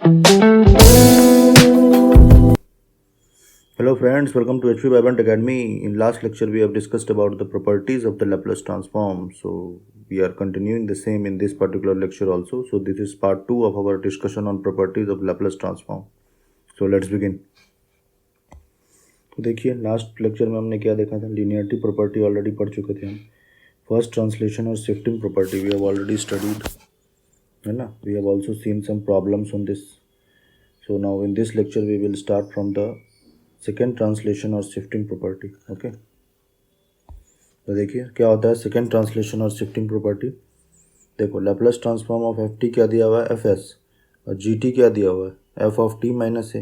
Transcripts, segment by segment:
Hello friends, welcome to HP Bybant Academy. In last lecture we have discussed about the properties of the Laplace transform. So we are continuing the same in this particular lecture also. So this is part 2 of our discussion on properties of Laplace transform. So let's begin. तो देखिए last lecture में हमने क्या देखा था, linearity property already पढ़ चुके थे हम. फर्स्ट ट्रांसलेशन और shifting property we have already studied, है ना. We have also seen some problems on this. So now in this lecture we will start from the second translation और shifting property. Okay, तो देखिए क्या होता है second translation और shifting property. देखो Laplace transform of F T क्या दिया हुआ है, एफ एस, और जी टी क्या दिया हुआ है, एफ ऑफ टी माइनस ए,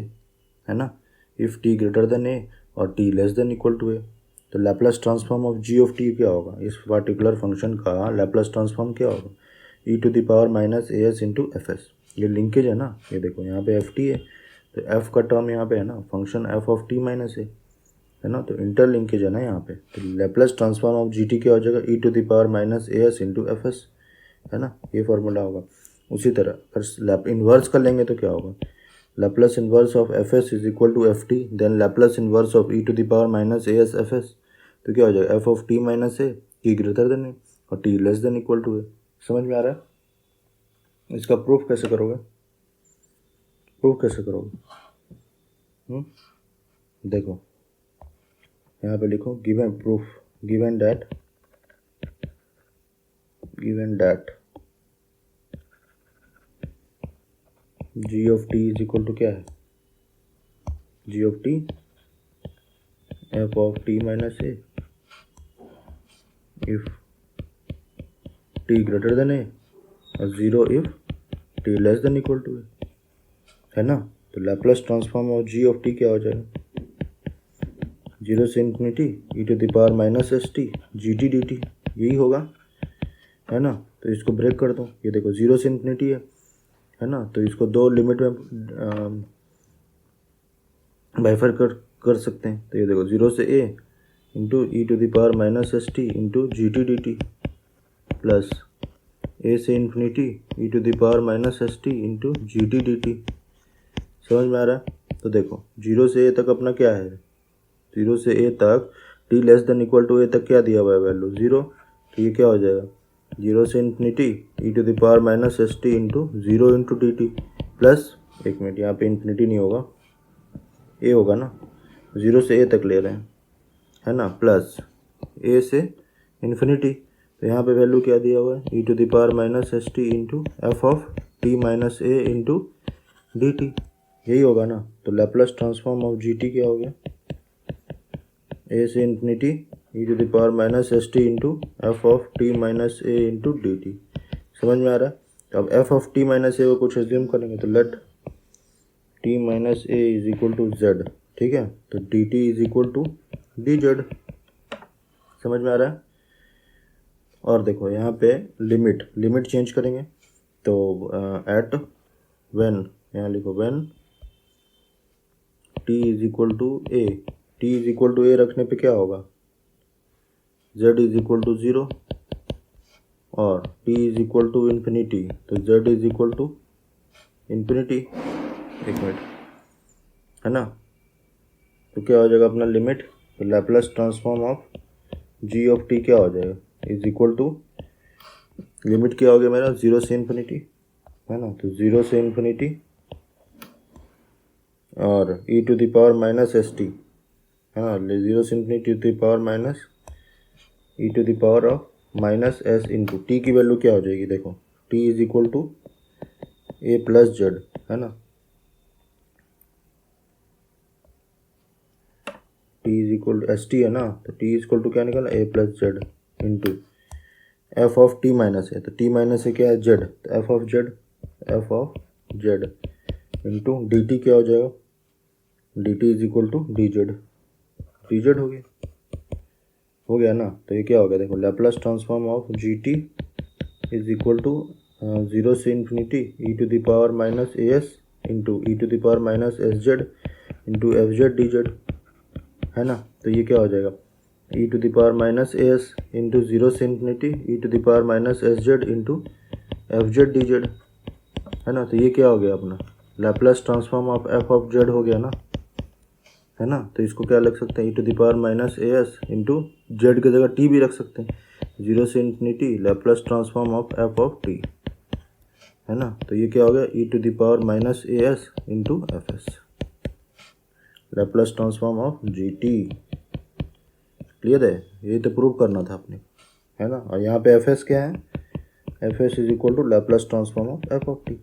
है ना. If t greater than a और t less than equal to a, तो Laplace transform of g of T क्या होगा, इस पार्टिकुलर फंक्शन का लैप्लास ट्रांसफॉर्म क्या होगा, e to the power minus A s into f s. ये linkage है ना, ये देखो यहाँ पे एफ टी है तो एफ का टर्म यहाँ पे है ना, function f of T minus ए, है ना. तो इंटरलिंकेज है ना यहाँ पे. तो Laplace transform of g t क्या हो जाएगा, e to the power minus A s into f S, है ना. ये फॉर्मूला होगा. उसी तरह अगर इन्वर्स कर लेंगे तो क्या होगा, Laplace inverse of F S is equal to f t, then Laplace inverse of E to the power minus A S F s. तो क्या हो जाएगा, f of T minus a, t greater than a और t less than equal to a. समझ में आ रहा है. इसका प्रूफ कैसे करोगे, प्रूफ कैसे करोगे. देखो यहाँ पे लिखो given proof, given that g of T is equal to क्या है, g of T f of T minus A if T greater than a और zero if T less than equal to a, है ना. तो Laplace transform of g of T क्या हो जाएगा, zero से infinity E to the power minus S t g t D T, यही होगा, है ना. तो इसको ब्रेक कर दो, ये देखो जीरो से इन्फिनिटी है ना. तो इसको दो लिमिट में बाइफर कर सकते हैं. तो ये देखो जीरो से a into e to the power minus S T into g t D T plus a से infinity E to the power minus S T into g t D t. समझ में आ रहा है. तो देखो जीरो से ए तक अपना क्या है, जीरो से ए तक t less than equal to a तक क्या दिया हुआ है वैल्यू, ज़ीरो. तो ये क्या हो जाएगा, जीरो से infinity E to the power minus S T into zero into D T plus, एक मिनट यहाँ पे इन्फिनिटी नहीं होगा, ए होगा ना, ज़ीरो से ए तक ले रहे हैं, है ना, प्लस ए से इन्फिनिटी. तो यहाँ पे वैल्यू क्या दिया हुआ है, e to the power minus S T into F of T minus a into D T, यही होगा ना. तो Laplace transform of g t क्या हो गया, ए से infinity E to the power minus S T into F of T minus a into D t. समझ में आ रहा है. अब f of T minus a को कुछ एज्यूम करेंगे तो let t minus A is equal to Z, ठीक है. तो D T is equal to D Z. समझ में आ रहा है. और देखो यहाँ पे लिमिट चेंज करेंगे तो एट व्हेन, यहाँ लिखो when T is equal to a, T is equal to a रखने पे क्या होगा, z is equal to zero और t is equal to infinity, तो Z is equal to infinity. एक मिनट, है ना. तो क्या हो जाएगा अपना लिमिट, तो Laplace transform of g of T क्या हो जाएगा, इज इक्वल टू लिमिट क्या हो गया मेरा, ज़ीरो से इन्फिनिटी, है ना. तो ज़ीरो से इन्फिनिटी और e to the power minus S t, है ना, ज़ीरो से infinity to the power minus e to the power of minus S into t की वैल्यू क्या हो जाएगी, देखो t is equal to a plus z, है ना. T is equal to s t है ना, तो टी इज इक्वल टू क्या निकला, a plus z into F of T minus है, तो टी माइनस है क्या है जेड, तो f of z into D t क्या हो जाएगा, d T is equal to D z हो गया ना. तो ये क्या हो गया, देखो Laplace transform of g t is equal to zero से infinity E to the power minus A s into e to the power minus s z into F Z D Z, है ना. तो ये क्या हो जाएगा, e to the power minus A s into zero से infinity E to the power minus s z into F Z D Z, है ना. तो ये क्या हो गया अपना Laplace transform of F of z हो गया ना, है ना। तो इसको क्या लिख सकते हैं, e to the power minus A s into z की जगह टी भी रख सकते हैं, 0 से infinity Laplace transform of F of T, है ना। तो ये क्या हो गया, e to the power minus A s into f s, Laplace transform of g t. Clear है, ये तो प्रूव करना था आपने, है ना। और यहाँ पे एफ एस क्या है, F S is equal to Laplace transform of F of T,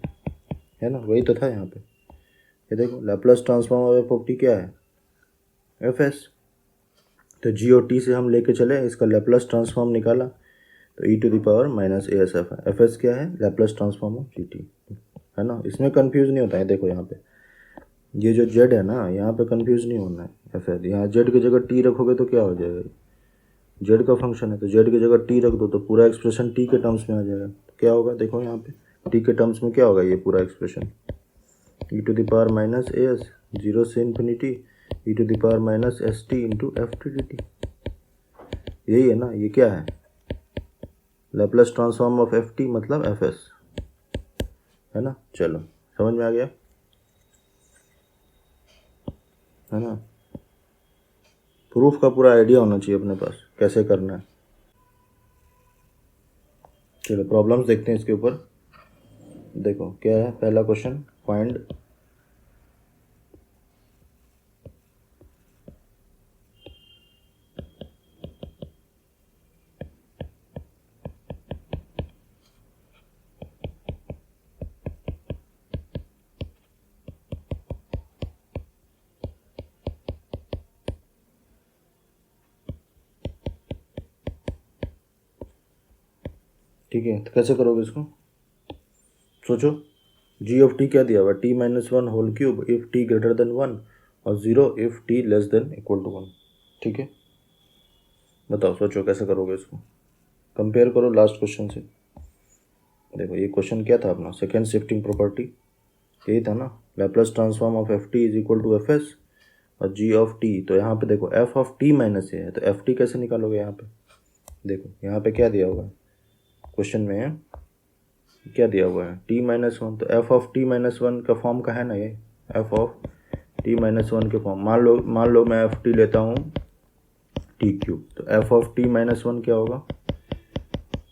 है ना, वही तो था यहाँ पे। ये देखो Laplace transform of F of T क्या है, एफ एस। तो जी और टी से हम लेके चले, इसका लैप्लस ट्रांसफॉर्म निकाला, तो e to the power minus A S f है। एफ एस क्या है, Laplace transform of g t, है ना। इसमें कंफ्यूज नहीं होता है, देखो यहाँ पे ये जो जेड है ना, यहाँ पे कंफ्यूज नहीं होना है। एफ एस यहाँ जेड की जगह टी रखोगे तो क्या हो जाएगा, जेड का फंक्शन है तो जेड की जगह टी रख दो तो पूरा एक्सप्रेशन टी के टर्म्स में आ जाएगा। तो क्या होगा, देखो यहाँ पे टी के टर्म्स में क्या होगा, ये पूरा expression E to the power minus A S 0 से infinity E to the power minus S T into F T D T, यही है ना। ये क्या है, Laplace transform of F T मतलब एफ एस, है ना। चलो समझ में आ गया, है ना। प्रूफ का पूरा आइडिया होना चाहिए अपने पास कैसे करना है। चलो प्रॉब्लम्स देखते हैं इसके ऊपर। देखो क्या है, पहला क्वेश्चन, फाइंड ठीक है। तो कैसे करोगे इसको, सोचो। जी ऑफ टी क्या दिया हुआ है, T minus one whole cube if T greater than one और 0 if T less than equal to 1। ठीक है, बताओ सोचो कैसे करोगे इसको, कंपेयर करो लास्ट क्वेश्चन से। देखो ये क्वेश्चन क्या था अपना, सेकेंड शिफ्टिंग प्रॉपर्टी, यही था ना। Laplace transform of F T is equal to F S और जी ऑफ टी। तो यहाँ पे देखो एफ ऑफ टी माइनस ए है, तो एफ टी कैसे निकालोगे यहाँ पे, देखो यहाँ पे क्या दिया हुआ है क्वेश्चन में, क्या दिया हुआ है टी माइनस वन, तो f of T minus one का फॉर्म का है ना ये, F of T minus one के फॉर्म। मान लो मैं एफ टी लेता हूँ टी क्यूब, तो f of T minus one क्या होगा,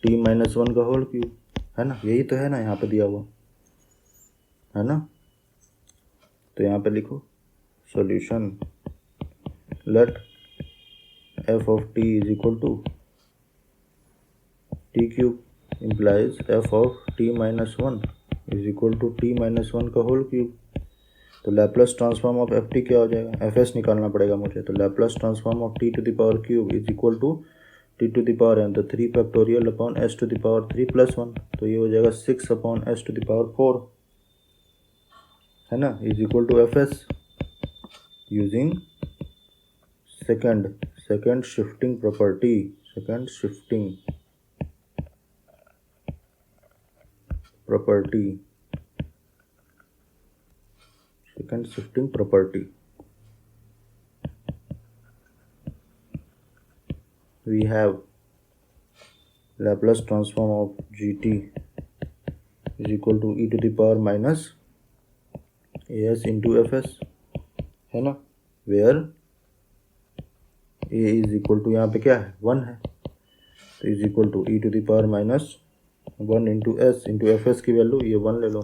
टी माइनस वन का होल क्यूब, है ना। यही तो है ना यहाँ पे दिया हुआ, है ना। तो यहाँ पे लिखो solution, let F of T is equal to T cube implies f of t minus one is equal to t minus one का होल क्यूब। तो Laplace transform of F T क्या हो जाएगा, एफ एस निकालना पड़ेगा मुझे। तो Laplace transform of T to the power cube is equal to T to the power N, तो 3 factorial upon S to the power 3 plus 1, तो ये हो जाएगा 6 upon S to the power 4, है ना, is equal to F S using second shifting property, second shifting property, we have Laplace transform of gt is equal to e to the power minus as into fs, है ना, where a is equal to यहाँ पे क्या है 1 है, तो is equal to e to the power minus 1 into s into fs की value ये 1 ले लो,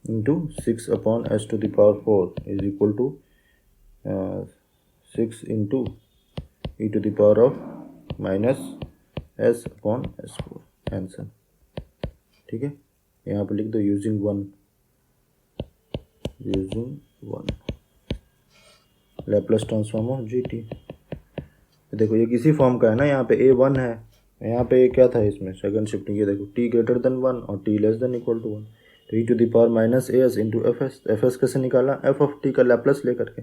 into 6 upon s to the power 4 is equal to 6 into e to the power of minus s upon s4 answer. ठीक है, यहाँ पे लिख दो using one Laplace transform of g T. देखो ये किसी फॉर्म का है ना, यहाँ पे ए 1 है, यहाँ पे क्या था इसमें सेकंड शिफ्टिंग, ये देखो टी ग्रेटर देन 1 और t less than equal to 1, तो e to the power minus A s into f s. F s कैसे निकाला, एफ ऑफ टी का लैप्लस लेकर के,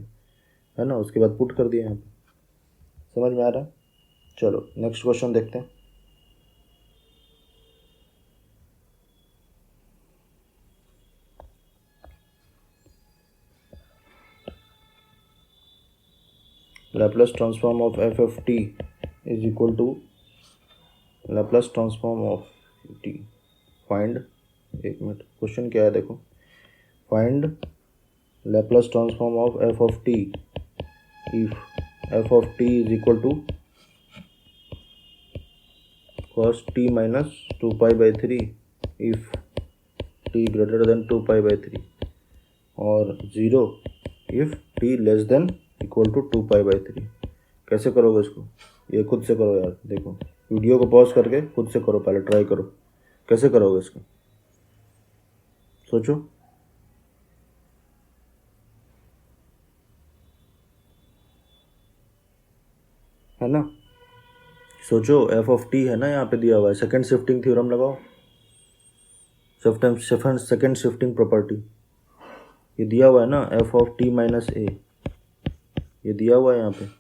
है ना, उसके बाद पुट कर दिया यहाँ पे। समझ में आ रहा है। चलो नेक्स्ट क्वेश्चन देखते हैं। Laplace transform of f of t is equal to Laplace transform of t, find, एक मिनट क्वेश्चन क्या है देखो, find Laplace transform of f of t if f of t is equal to cos t minus 2 pi by 3 if t greater than 2 pi by 3 और 0 if t less than equal to 2 pi by 3। कैसे करोगे इसको? ये खुद से करो यार, देखो वीडियो को पॉज करके खुद से करो, पहले ट्राई करो कैसे करोगे इसको, सोचो। है ना, सोचो। एफ ऑफ टी है ना यहाँ पे दिया हुआ है, सेकंड शिफ्टिंग थ्योरम लगाओ, सेकंड शिफ्टिंग प्रॉपर्टी ये दिया हुआ है ना, एफ ऑफ टी माइनस ए, ये दिया हुआ है यहाँ पे।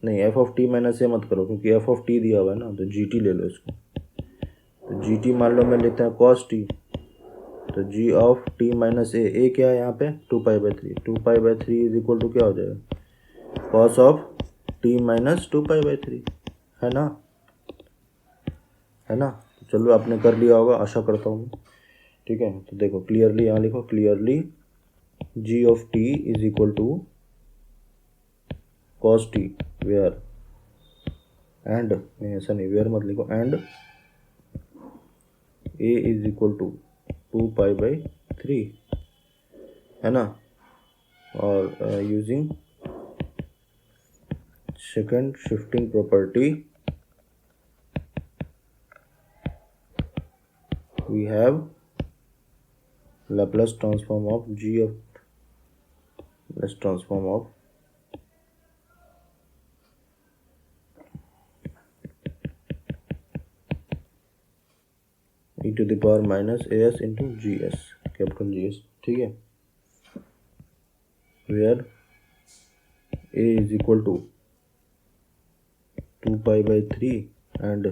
नहीं, एफ ऑफ टी माइनस ए मत करो क्योंकि एफ ऑफ टी दिया हुआ है ना, तो जी टी ले लो इसको। तो जी टी मान लो मैं लेते हैं कॉस टी, तो जी ऑफ टी माइनस ए क्या है यहाँ पे 2 pi by 3, 2 pi by 3 is equal to क्या हो जाएगा, cos of T minus 2 pi by 3, है ना, है ना। तो चलो आपने कर लिया होगा आशा करता हूँ, ठीक है। तो देखो क्लियरली यहाँ लिखो, clearly G of T is equal to cos T where and, नहीं ऐसा नहीं, वेयर मत लिखो, and A is equal to 2 pi by 3, है ना। और using second shifting property we have Laplace transform of g of Laplace transform of e to the power minus as into gs, capital gs, ठीक है। where a is equal to 2 pi by 3 and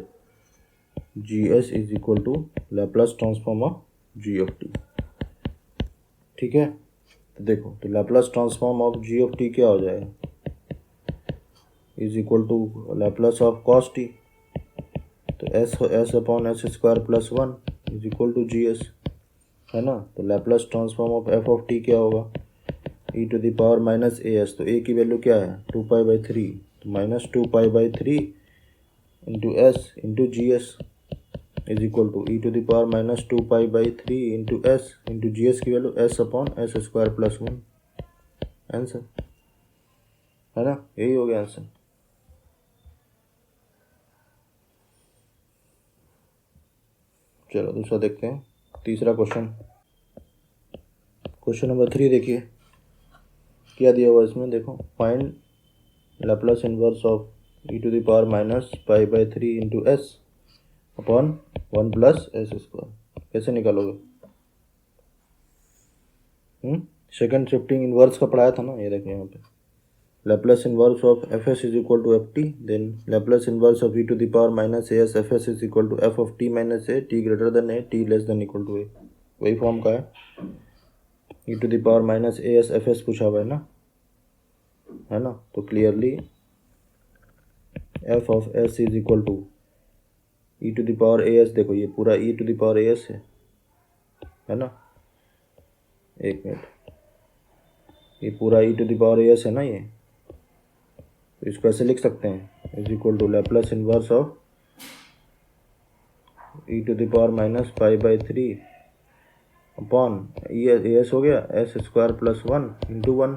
gs is equal to Laplace transform of g of t, ठीक है। तो देखो, तो Laplace transform of g of t क्या हो जाएगा, is equal to Laplace of cos t, तो s upon s square plus 1 is equal to G S, है ना। तो Laplace transform of f of t क्या होगा, e to the power minus A S, तो a की value क्या है 2 पाई बाई 3, तो minus 2 pi by 3 into S into ji S is equal to e to the power minus 2 pi by 3 into S into ji s की value s upon s square plus 1, answer, है ना, यही हो गया answer. चलो दूसरा देखते हैं, तीसरा क्वेश्चन, क्वेश्चन नंबर 3 देखिए क्या दिया हुआ इसमें, देखो find Laplace inverse of e to the power minus pi by 3 into S upon 1 plus S square, कैसे निकालोगे? सेकंड शिफ्टिंग इनवर्स का पढ़ाया था ना, ये देखिए यहाँ पे Laplace inverse of fs is equal to ft, then Laplace inverse of e to the power minus as fs is equal to f of t minus a, t greater than a, t less than equal to a, वही form का है, e to the power minus as fs पूछा हुआ है ना, है ना। तो clearly f of s is equal to e to the power as, देखो ये पूरा e to the power as है ना, एक मिनट, ये पूरा e to the power as है ना, ये तो इसको ऐसे लिख सकते हैं, is equal to Laplace inverse of e to the power minus pi by 3 upon ये एस हो गया एस स्क्वायर प्लस 1 इंटू 1,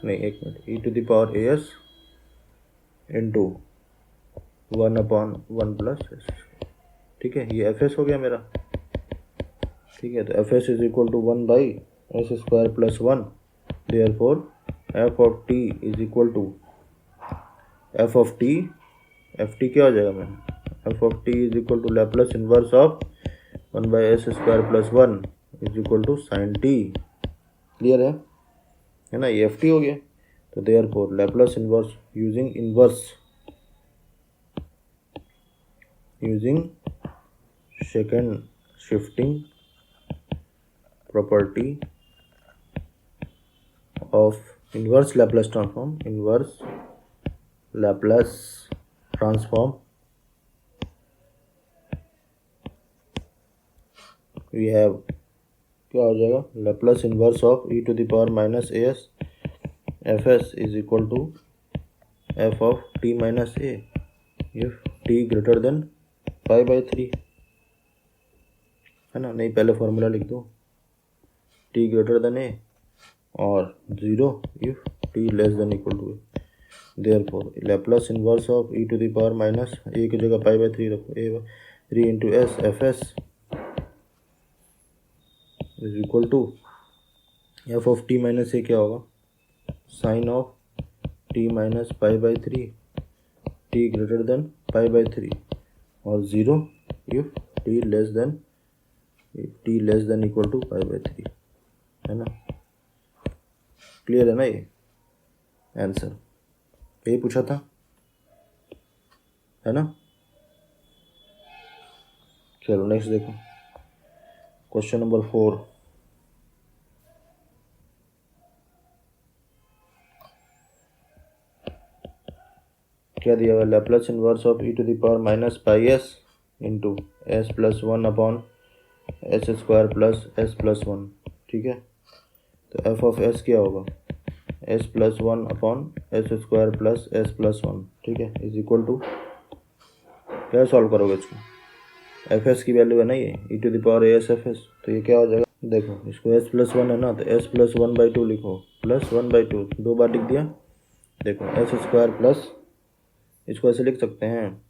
नहीं एक minute, e to the power S into 1 upon 1 plus S, ठीक है। ये एफ एस हो गया मेरा, ठीक है। तो F S is equal to 1 by S square plus 1, therefore F of T is equal to F of T, F T क्या हो जाएगा मैं, F of T is equal to Laplace inverse of 1 by S square plus 1 is equal to sine T, clear है ना, ये F T हो गया। तो therefore Laplace inverse using second shifting property of inverse Laplace transform, inverse Laplace transform, we have क्या हो जाएगा, Laplace inverse of E to the power minus A S F S is equal to F of T minus A if T greater than pi by 3, है ना। नहीं, पहले formula लिख दो, T greater than a और 0 if T less than equal to a. Therefore Laplace inverse of E to the power minus a की जगह pi by 3 रखो, a 3 into s F S is equal to F of T minus ए क्या होगा, sine of T minus pi by 3 t greater than pi by 3 और 0 if T less than equal to pi by 3, है ना। Clear है ना ये answer, यही पूछा था, है ना। चलो नेक्स्ट देखो, क्वेश्चन नंबर 4। क्या दिया हुआ, Laplace inverse of E to the power minus pi s into s plus 1 upon S square plus s plus 1, ठीक है। तो एफ ऑफ एस क्या होगा, S plus 1 upon S square plus s plus 1, ठीक है, इज इक्वल टू, क्या solve करोगे इसको, एफ एस की वैल्यू है ना ये e to the power a S F s, तो ये क्या हो जाएगा, देखो इसको एस प्लस 1 है ना, तो एस प्लस 1/2 लिखो, प्लस 1/2 दो बार लिख दिया। देखो एस स्क्वायर प्लस, इसको ऐसे लिख सकते हैं,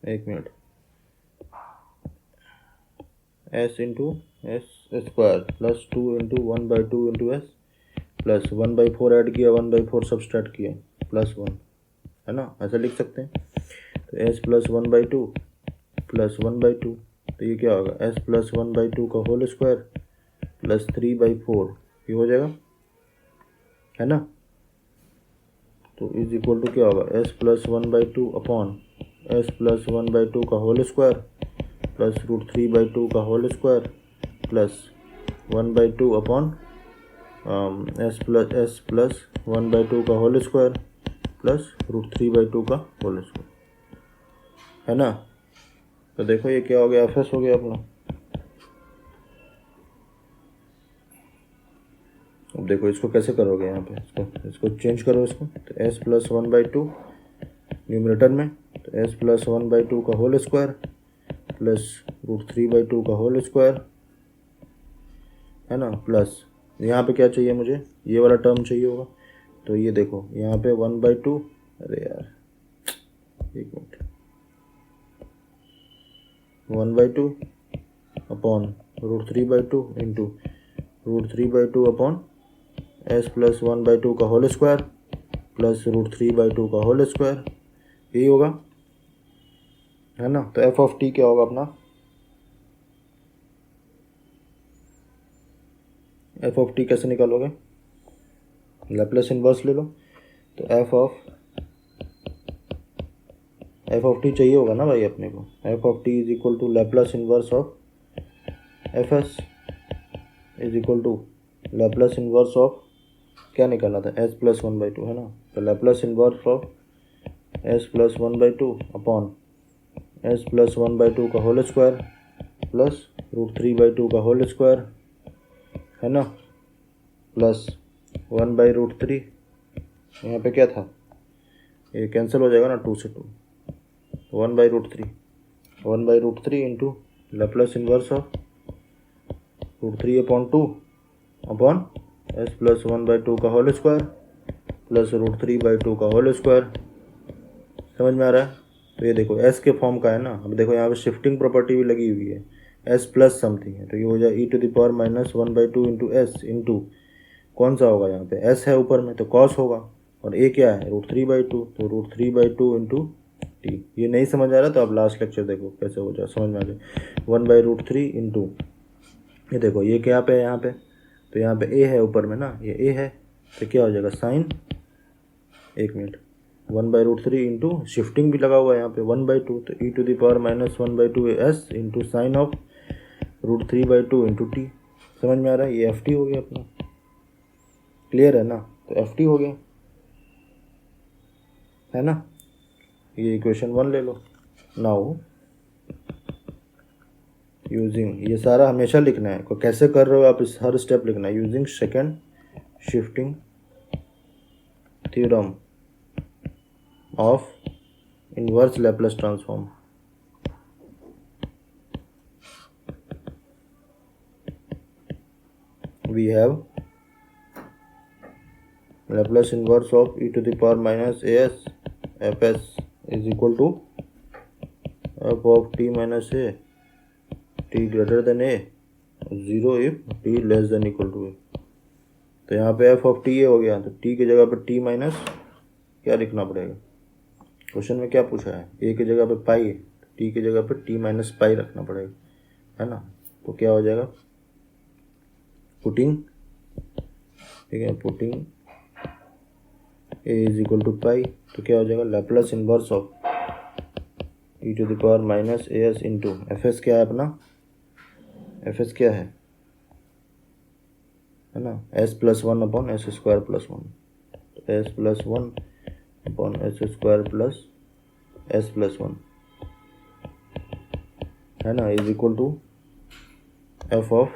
एक minute, S into S square plus 2 into 1/2 into s plus 1/4 add किया, 1/4 सब्सट्रैक्ट किया, प्लस 1, है ना, ऐसे लिख सकते हैं। तो एस प्लस 1/2 प्लस 1/2, तो ये क्या होगा, एस प्लस 1/2 का होल स्क्वायर प्लस 3/4, ये हो जाएगा, है ना। तो इज इक्वल टू क्या होगा, S plus 1/2 upon S plus 1/2 का होल स्क्वायर प्लस √3/2 का whole square plus 1/2 upon S plus 1/2 का होल स्क्वायर प्लस √3/2 का होल स्क्वायर, है ना। तो देखो ये क्या हो गया, एफ एस हो गया अपना। अब देखो इसको कैसे करोगे, यहाँ पे इसको चेंज करो इसको, तो एस प्लस 1/2 न्यूमरेटर में, तो एस प्लस 1/2 का होल स्क्वायर प्लस √3/2 का होल स्क्वायर, है ना, प्लस यहाँ पे क्या चाहिए मुझे, ये वाला टर्म चाहिए होगा, तो ये देखो यहाँ पे 1/2, अरे यार एक minute, 1/2 upon √3/2 into √3/2 upon S plus 1/2 का होल स्क्वायर प्लस √3/2 का होल स्क्वायर, यही होगा, है ना। तो एफ ऑफ टी क्या होगा अपना, एफ ऑफ टी कैसे निकालोगे, लैप्लस इन्वर्स ले लो, तो एफ ऑफ टी चाहिए होगा ना भाई अपने को, F of T is equal to Laplace inverse of F S is equal to Laplace inverse of, क्या निकालना था, एस प्लस 1/2, है ना। तो Laplace inverse of S plus 1/2 upon S plus 1/2 का होल स्क्वायर प्लस √3/2 का होल स्क्वायर, है ना, प्लस 1/√3, यहाँ पे क्या था, ये कैंसिल हो जाएगा ना, 2 से 2, 1/√3 into Laplace inverse of √3/2 upon S plus 1/2 का होल स्क्वायर प्लस √3/2 का होल स्क्वायर, समझ में आ रहा है। तो ये देखो एस के फॉर्म का है ना, अब देखो यहाँ पे शिफ्टिंग प्रॉपर्टी भी लगी हुई है, एस प्लस समथिंग है, तो ये हो जाए e to the power minus 1/2 into S into कौन सा होगा, यहाँ पे एस है ऊपर में तो कॉस होगा, और ए क्या है, √3/2, तो √3/2 इंटू टी। ये नहीं समझ आ रहा तो आप लास्ट लेक्चर देखो कैसे हो जाए, समझ में आ जाए। 1/√3 इंटू, ये देखो ये क्या पे है यहाँ पे, तो यहाँ पे ए है ऊपर में ना, ये ए है, तो क्या हो जाएगा साइन, एक मिनट, 1/√3 इंटू शिफ्टिंग भी लगा हुआ है यहाँ पे 1/2, तो e to the power minus 1/2 s into sine of √3/2 into t, समझ में आ रहा है। ये एफ टी हो गया अपना, क्लियर है ना, तो एफ टी हो गया, है ना। ये इक्वेशन 1 ले लो। नाउ यूजिंग, ये सारा हमेशा लिखना है, को कैसे कर रहे हो आप इस हर स्टेप लिखना है। Using second shifting theorem of inverse Laplace transform. We have Laplace inverse of e to the power minus as fs is equal to f of t minus a, t greater than a, 0 if t less than equal to a। तो यहाँ पे f of t a हो गया, तो t की जगह पे t minus क्या लिखना पड़ेगा। क्वेश्चन में क्या पूछा है, a की जगह पे पाई, t की जगह पे t माइनस पाई रखना पड़ेगा, है ना। तो क्या हो जाएगा, पुटिंग, ठीक है, putting a is equal to pi, तो क्या हो जाएगा, Laplace inverse of e to the power minus A s into f S क्या है अपना, एफ एस क्या है ना, s plus one upon S square plus one, तो s plus one upon S square plus s plus one, है ना, is equal to F of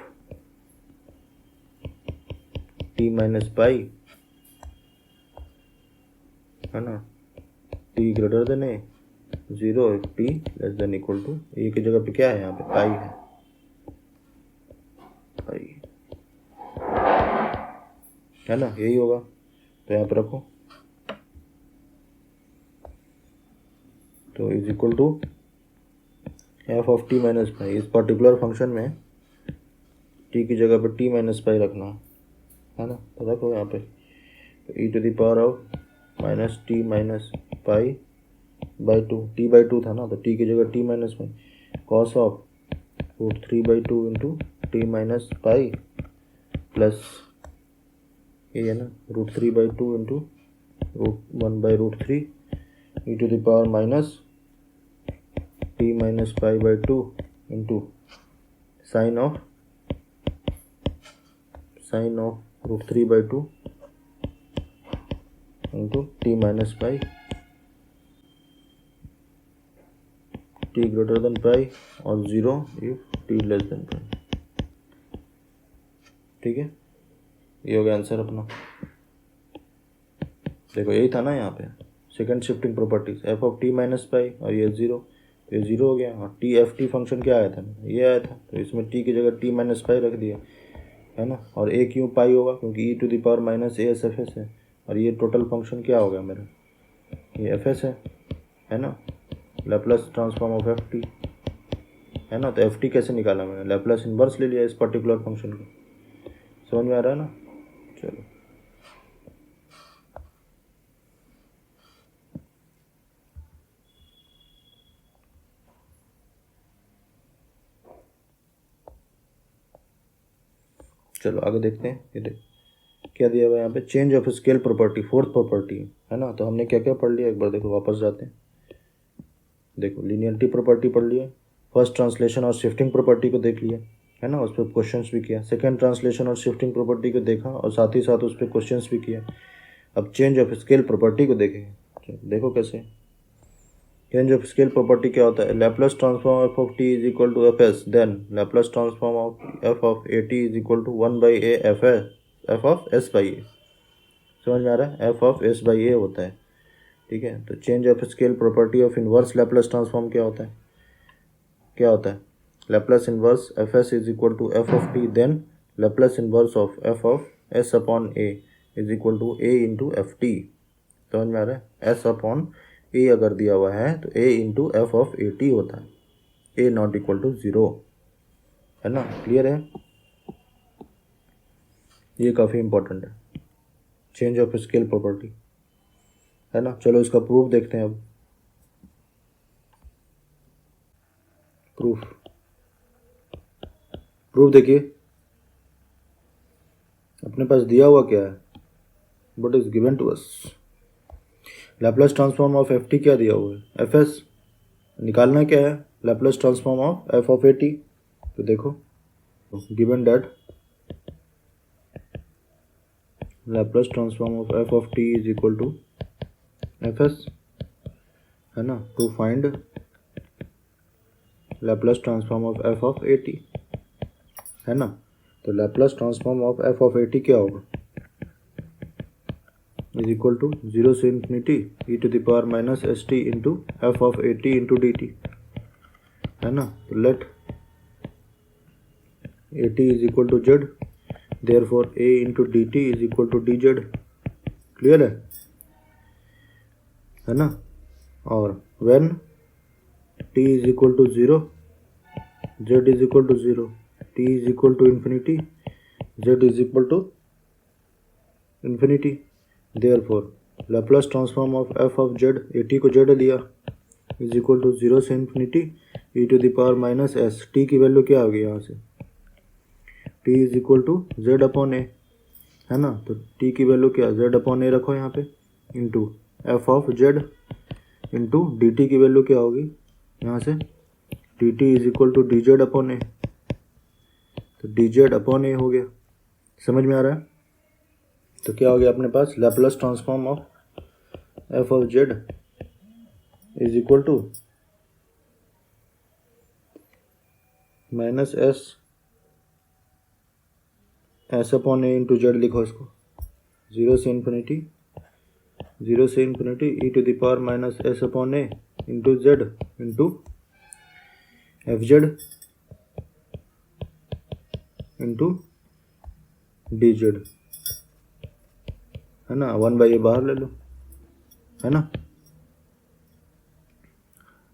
T minus pi, है ना, t greater than A, 0 if T less than equal to a की जगह पे क्या है, यहाँ पे पाई है, पाई, है ना, यही होगा। तो यहाँ पे रखो, तो is equal to F of T minus pi. इस पर्टिकुलर फंक्शन में टी की जगह पे टी माइनस पाई रखना है ना, तो रखो यहाँ पे, तो e to the power of minus t minus pi by two, t by two था ना, तो टी की जगह t minus pi, cos of √3/2 into t minus pi plus ये है ना √3/2 into √1/√3 e to the power minus t minus pi by two into sine of √3/2 into t minus pi, t greater than pi और 0 if T less than पाई। ठीक है, ये हो गया answer अपना। देखो यही था ना यहाँ पे second shifting properties, F of T minus पाई और ये 0, तो ये 0 हो गया। और टी एफ टी फंक्शन क्या आया था, ये आया था, तो इसमें टी की जगह टी माइनस पाई रख दिया, है ना। और ए क्यों पाई होगा, क्योंकि e to the power minus A S F S है, और ये टोटल फंक्शन क्या हो गया मेरा, ये एफ एस है ना, Laplace transform of F T, है ना। तो एफ टी कैसे निकाला मैंने, लैप्लास इन्वर्स ले लिया इस पर्टिकुलर फंक्शन को। समझ में आ रहा है ना। चलो चलो आगे देखते हैं। ये देख क्या दिया हुआ है यहाँ पे, change of scale property, fourth property, है ना। तो हमने क्या क्या पढ़ लिया, एक बार देखो वापस जाते हैं। देखो लीनियरिटी प्रॉपर्टी पढ़ लिया, फर्स्ट ट्रांसलेशन और शिफ्टिंग प्रॉपर्टी को देख लिया, है ना, उस पर क्वेश्चंस भी किया। सेकंड ट्रांसलेशन और शिफ्टिंग प्रॉपर्टी को देखा और साथ ही साथ उस पर क्वेश्चंस भी किया। अब चेंज ऑफ स्केल प्रॉपर्टी को देखेंगे। देखो कैसे चेंज ऑफ स्केल प्रॉपर्टी क्या होता है, Laplace transform f of T is equal to F s, then Laplace transform of F of A T is equal to 1/a f of S by a. समझ में आ रहा है, F of S by a होता है। ठीक है, तो change of scale property of inverse Laplace transform क्या होता है, क्या होता है, Laplace inverse f S is equal to F of T, then Laplace inverse of F of S upon A is equal to A into F T. समझ में आ रहा है, एस अपॉन ए अगर दिया हुआ है तो a into F of A t होता है, ए नॉट इक्वल टू 0, है ना। क्लियर है, ये काफ़ी इंपॉर्टेंट है, चेंज ऑफ स्केल प्रॉपर्टी, है ना। चलो इसका प्रूफ देखते हैं अब। प्रूफ देखिए, अपने पास दिया हुआ क्या है, what is given to us, Laplace transform of F T क्या दिया हुआ है, एफ एस। निकालना क्या है, Laplace transform of F of A T. तो देखो given that Laplace transform of F of T is equal to F S, है ना। To find Laplace transform of F of A T, है ना। तो Laplace transform of F of A T क्या होगा, is equal to 0 से infinity E to the power minus S T into F of A T into D T, है ना। तो let A T is equal to Z, therefore A into D T is equal to D Z. Clear है ना। और when T is equal to 0, Z is equal to 0, T is equal to infinity, Z is equal to infinity, therefore Laplace transform of F of z, a t को z लिया, is equal to 0 से infinity E to the power minus S, t की value क्या होगी यहाँ से, t is equal to z upon ए, है ना। तो टी की वैल्यू क्या, जेड अपॉन ए रखो यहाँ पे, into F of z into D t की वैल्यू क्या होगी यहाँ से, d T is equal to D z upon a, तो डी जेड अपॉन ए हो गया। समझ में आ रहा है। तो क्या हो गया अपने पास, Laplace transform of F of Z is equal to minus S upon A into Z, लिखो इसको, 0 से infinity E to the power minus S upon A into Z into F Z into D Z, है ना। 1/a बाहर ले लो, है ना।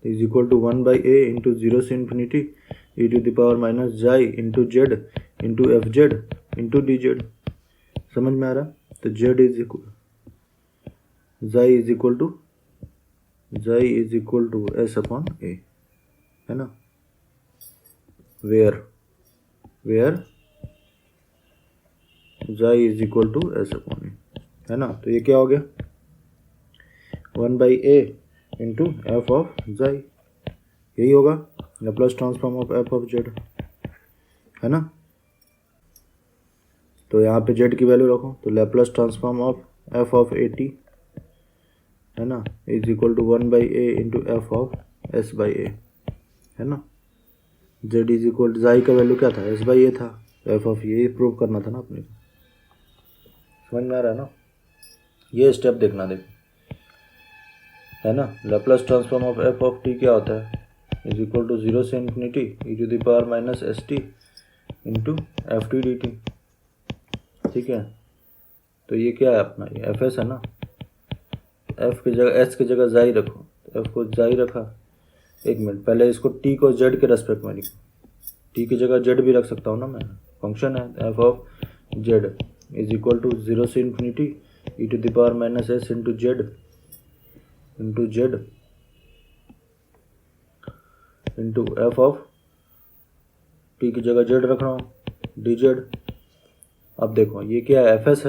Is equal to 1/a into 0 से infinity E to the power minus xi into Z into F Z into D Z. समझ में आ रहा है। तो Z is equal xi is equal to S upon ए, है ना। Where xi is equal to S upon ए, है ना। तो ये क्या हो गया, 1/a इंटू एफ ऑफ जाई, यही होगा Laplace transform of F of Z, है ना। तो यहाँ पे जेड की वैल्यू रखो, तो Laplace transform of F of A T, है ना, is equal to 1/a into F of S by A, है ना। जेड इज इक्वल टू जाई का वैल्यू क्या था, एस बाई ए था, एफ ऑफ ये प्रूव करना था ना अपने को। समझ में आ रहा है ना। ये स्टेप देखना, देखो, है ना। Laplace transform of F of T क्या होता है, इज इक्वल टू 0 से infinity E to the power minus S T into F T D T, ठीक है। तो ये क्या है अपना, ये एफ एस है ना। एफ की जगह एस की जगह जाई रखो, तो एफ को जाई रखा। एक मिनट, पहले इसको टी को जेड के रेस्पेक्ट में लिखो, टी की जगह जेड भी रख सकता हूँ ना मैं, फंक्शन है F of Z is equal to 0 से infinity E to the power minus S into Z into F of T की जगह जेड रख रहा हूँ, डी जेड। अब देखो ये क्या है, एफ एस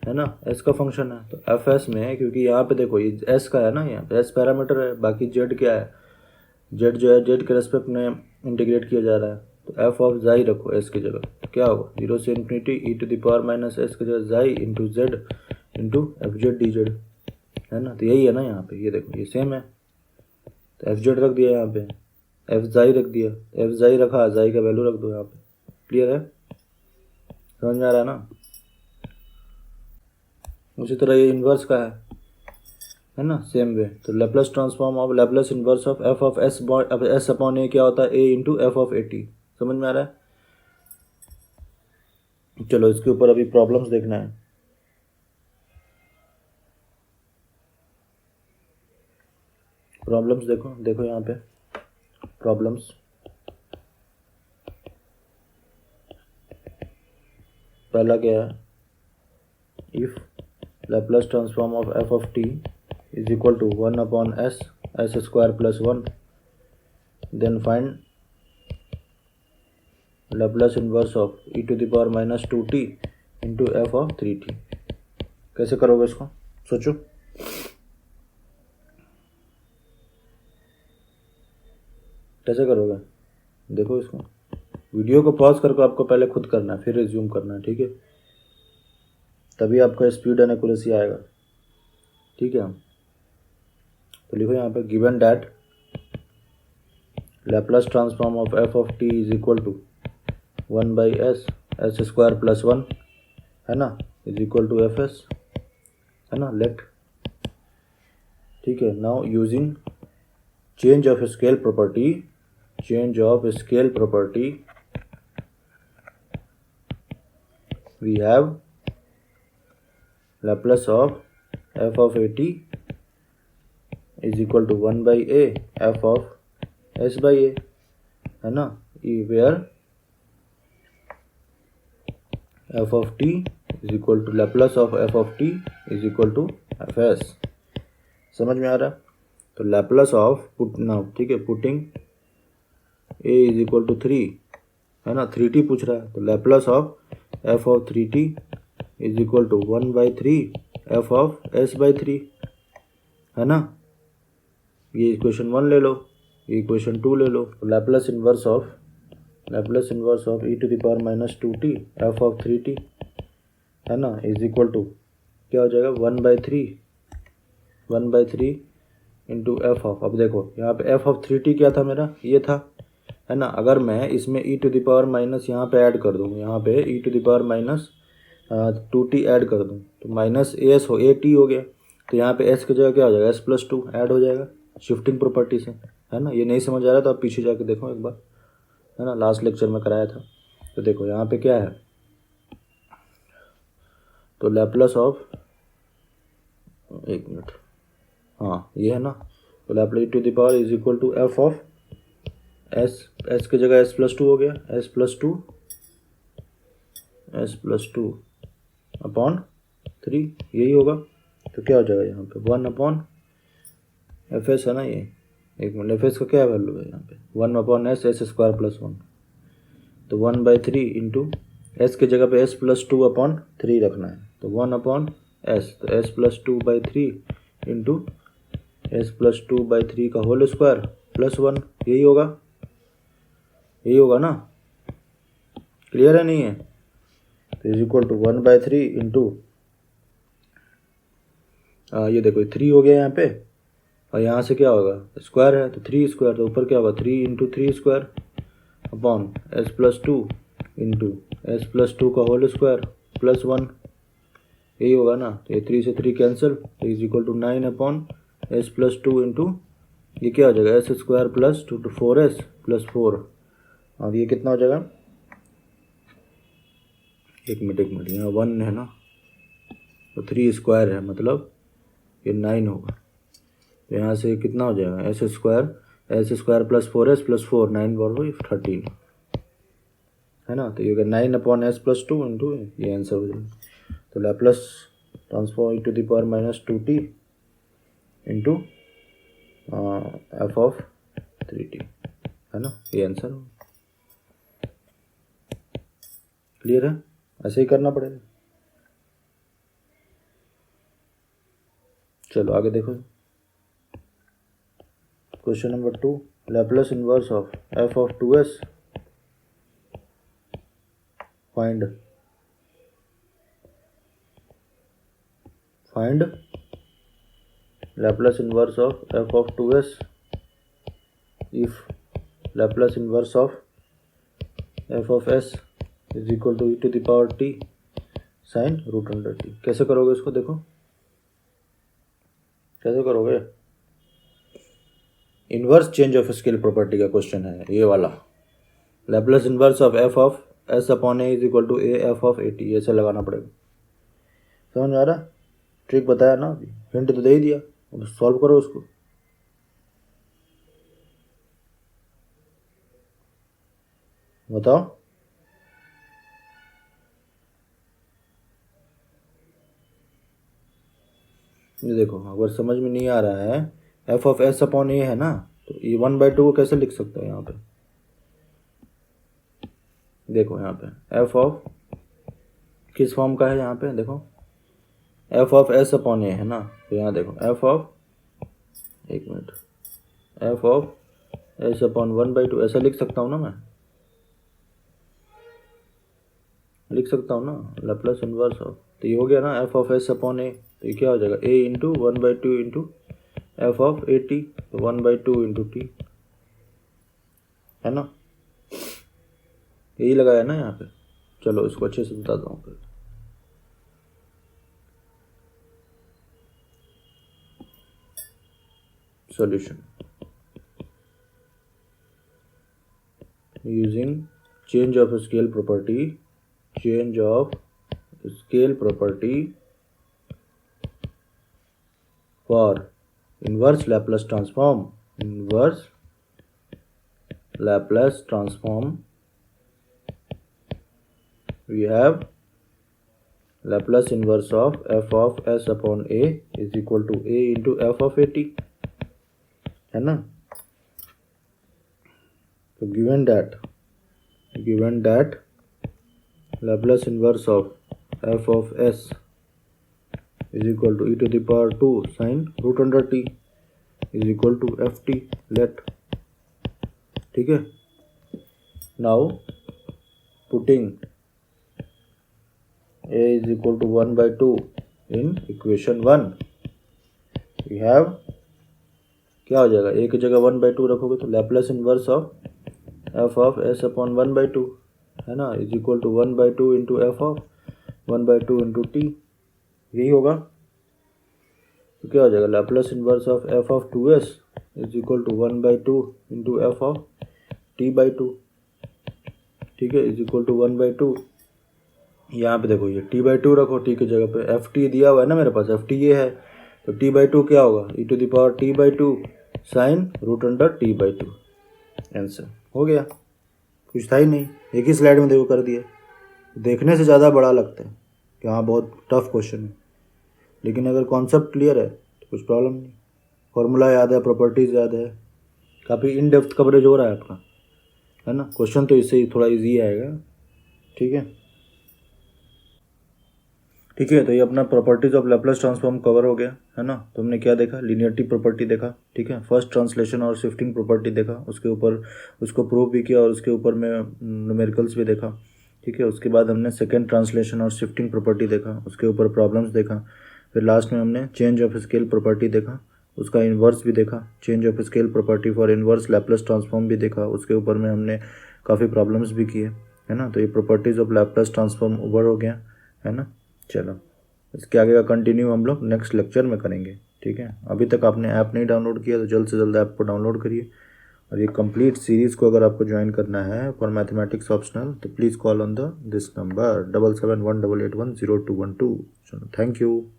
है ना, एस का फंक्शन है। तो एफ एस में, क्योंकि यहाँ पे देखो ये एस का है ना, यहाँ पे एस पैरामीटर है, बाकी जेड क्या है, जेड जो है जेड के रेस्पेक्ट में इंटीग्रेट किया जा रहा है। तो एफ ऑफ जाई रखो एस की जगह, तो क्या होगा, 0 से infinity E to the power minus S की जगह जाई into Z into F Z D Z, है ना। तो यही है ना यहाँ पे, ये देखो ये सेम है। तो एफ जेड रख दिया यहाँ पे, एफ जाई रख दिया, एफ जाई रखा, जाई का वैल्यू रख दो यहाँ पे। क्लियर है, समझ में आ रहा है ना। उसी तरह ये इन्वर्स का है ना, सेम वे। तो Laplace transform of Laplace inverse of F of S upon A क्या होता है, A into F of A T. समझ में आ रहा है। चलो इसके ऊपर अभी प्रॉब्लम्स देखना है। प्रॉब्लम्स देखो यहाँ पे प्रॉब्लम्स। पहला क्या है, if Laplace transform of F of T is equal to 1 upon S square plus 1, then find Laplace inverse of E to the power minus 2t into F of 3t। कैसे करोगे इसको, सोचो। कैसे करोगे, देखो इसको, वीडियो को पॉज करके आपको पहले खुद करना है, फिर रिज्यूम करना है, ठीक है। तभी आपका स्पीड एंड एक्यूरेसी आएगा, ठीक है। तो लिखो यहाँ पे, given that Laplace transform of F of T is equal to 1/s s² + 1 है ना, इज इक्वल टू fs है ना, लेट। ठीक है, now using change of scale property we have Laplace of f of at is equal to 1/a f of s/a है ना, where f of t is equal to Laplace of f of t is equal to fs। समझ में आ रहा है? तो Laplace of put now, ठीक है, putting a is equal to 3 है ना, 3t पूछ रहा है, तो Laplace of f of 3t is equal to 1/3 f of s/3 है ना। ये इक्वेशन 1 ले लो, ये इक्वेशन 2 ले लो। Laplace inverse of e to the power -2t f of 3t है ना, इज इक्वल टू क्या हो जाएगा, 1/3 इंटू एफ ऑफ। अब देखो यहाँ पे एफ ऑफ 3t क्या था मेरा, ये था है ना। अगर मैं इसमें e to the power minus यहाँ पे ऐड कर दूँ, यहाँ पे e to the power -2t add कर दूँ तो -as हो at हो गया। तो यहाँ पे s की जगह क्या हो जाएगा, s+2 ऐड हो जाएगा शिफ्टिंग प्रॉपर्टी से, है ना। ये नहीं समझ आ रहा तो आप पीछे जाके देखो एक बार, है ना, लास्ट लेक्चर में कराया था। तो देखो यहाँ पे क्या है, तो लैप्लस ऑफ, एक मिनट, हाँ ये है ना, तो Laplace e to the power is equal to F of s की जगह s+2 हो गया, s+2 अपॉन 3 यही होगा। तो क्या हो जाएगा यहाँ पे 1/fs है ना, ये एक मिनट, fs का क्या वैल्यू है यहाँ पे 1/s s² + 1, तो 1/3 इंटू s की जगह पे s+2 अपॉन 3 रखना है, तो 1/s, तो s+2/3 इंटू s+2/3 का होल स्क्वायर + 1 यही होगा ना। क्लियर है नहीं है? तो इज इक्वल टू 1/3 इंटू ये देखो 3 हो गया यहाँ पे, और यहाँ से क्या होगा, स्क्वायर है तो 3², तो ऊपर क्या होगा 3 into 3² upon s+2 into s+2 का होल स्क्वायर + 1 यही होगा ना। तो ये 3 से 3 कैंसिल, तो is equal to 9/s+2 into ये क्या हो जाएगा s² + 2 to 4s + 4। अब ये कितना हो जाएगा, एक मिनट यहाँ 1 है ना, तो 3² है, मतलब ये 9 होगा। तो यहाँ से कितना हो जाएगा s² + 4s + 4 9 × 13 है ना। तो ये होगा 9/s+2 इंटू ये आंसर हो जाएगा। तो Laplace transform e to the power -2t into f of 3t है ना, ये आंसर हो। क्लियर है? ऐसे ही करना पड़ेगा। चलो आगे देखो, question number 2, Laplace inverse of f of 2s find Laplace inverse of f of 2s if Laplace inverse of f of s is equal to e to the power t sin √t। कैसे करोगे इसको, देखो कैसे करोगे, inverse change of scale property का question है ये वाला। Laplace inverse of f of s/a is equal to a f of at, ऐसे लगाना पड़ेगा। समझ में आ रहा? ट्रिक बताया ना, अभी हिंट तो दे ही दिया, अब सॉल्व करो उसको। बताओ, ये देखो अगर समझ में नहीं आ रहा है, f of s/a है ना, तो ये 1/2 को कैसे लिख सकते हो यहाँ पे, देखो यहाँ पे f ऑफ किस फॉर्म का है, यहाँ पे देखो f of s/a है ना, तो यहाँ देखो f ऑफ, एक मिनट, f ऑफ s/1/2 ऐसा लिख सकता हूँ ना, मैं लिख सकता हूँ ना, लैप्लस इन्वर्स ऑफ, तो ये हो गया ना f ऑफ s/a, तो ये क्या हो जाएगा a into 1/2 into f of at, तो 1/2 इंटू t है ना, यही लगाया ना यहाँ पे। चलो इसको अच्छे से बताता हूँ फिर। Solution using change of scale property, change of scale property for inverse Laplace transform, inverse Laplace transform, we have Laplace inverse of f of s upon a is equal to a into f of at, है ना। तो given that Laplace inverse of f of s is equal to e to the power 2 sin root under t is equal to ft, let, ठीक है। now putting a is equal to 1 by 2 in equation 1, we have क्या हो जाएगा, a की जगह 1 by 2 रखोगे तो Laplace inverse of f of s upon 1 by 2, है ना, is equal to 1 by 2 into f of 1 by 2 into t, यही होगा। तो क्या हो जाएगा, Laplace inverse of f of 2s is equal to 1 by 2 into f of t by 2, ठीक है, is equal to 1 by 2। यहाँ पे देखो ये t by 2 रखो, t की जगह पे ft दिया हुआ है ना मेरे पास, ft ये है, तो t by 2 क्या होगा, e to the power t by 2 sin root under t by 2, answer हो गया। कुछ था ही नहीं, एक ही स्लाइड में देखो कर दिया। देखने से ज़्यादा बड़ा लगता है कि हाँ बहुत टफ क्वेश्चन है, लेकिन अगर कॉन्सेप्ट क्लियर है तो कुछ प्रॉब्लम नहीं। फॉर्मूला याद है, प्रॉपर्टीज़ याद है, काफ़ी इन डेप्थ कवरेज हो रहा है आपका, है ना। क्वेश्चन तो इससे ही थोड़ा इजी आएगा, ठीक है। ठीक है, तो ये अपना properties of Laplace transform cover हो गया, है ना। तो हमने क्या देखा, लीनियरिटी प्रॉपर्टी देखा, ठीक है। फर्स्ट ट्रांसलेशन और शिफ्टिंग प्रॉपर्टी देखा, उसके ऊपर उसको प्रूव भी किया और उसके ऊपर में न्यूमेरिकल्स भी देखा, ठीक है। उसके बाद हमने सेकेंड ट्रांसलेशन और शिफ्टिंग प्रॉपर्टी देखा, उसके ऊपर प्रॉब्लम्स देखा। फिर लास्ट में हमने चेंज ऑफ स्केल प्रॉपर्टी देखा, उसका इन्वर्स भी देखा, change of scale property for inverse Laplace transform भी देखा, उसके ऊपर में हमने काफ़ी प्रॉब्लम्स भी किए, है ना। तो ये properties of Laplace transform over हो गया, है ना। चलो इसके आगे का कंटिन्यू हम लोग नेक्स्ट लेक्चर में करेंगे, ठीक है। अभी तक आपने ऐप नहीं डाउनलोड किया तो जल्द से जल्द ऐप को डाउनलोड करिए, और ये कंप्लीट सीरीज़ को अगर आपको ज्वाइन करना है फॉर मैथमेटिक्स ऑप्शनल तो please call on the this number 7718810212। चलो थैंक यू।